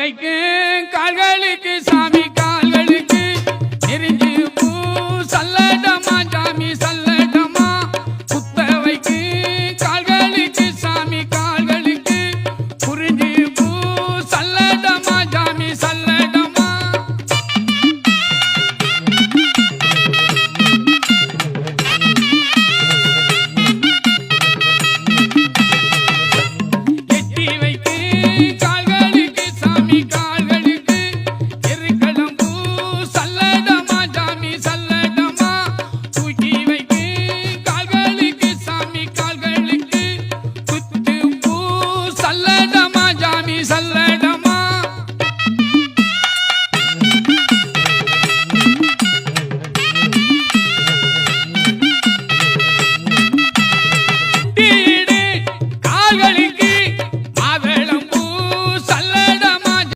கால்களுக்கு சாமி கால்களுக்கு நெறிஞ்சு பூ சல்லடமா சாமி சல்லடமா குத்த வைக்கு கால்களுக்கு சாமி கால்களுக்கு புரிஞ்சு பூ சல்லடமா சாமி சல்லடமா எட்டி வைக்கு கால்களுக்கு சாமி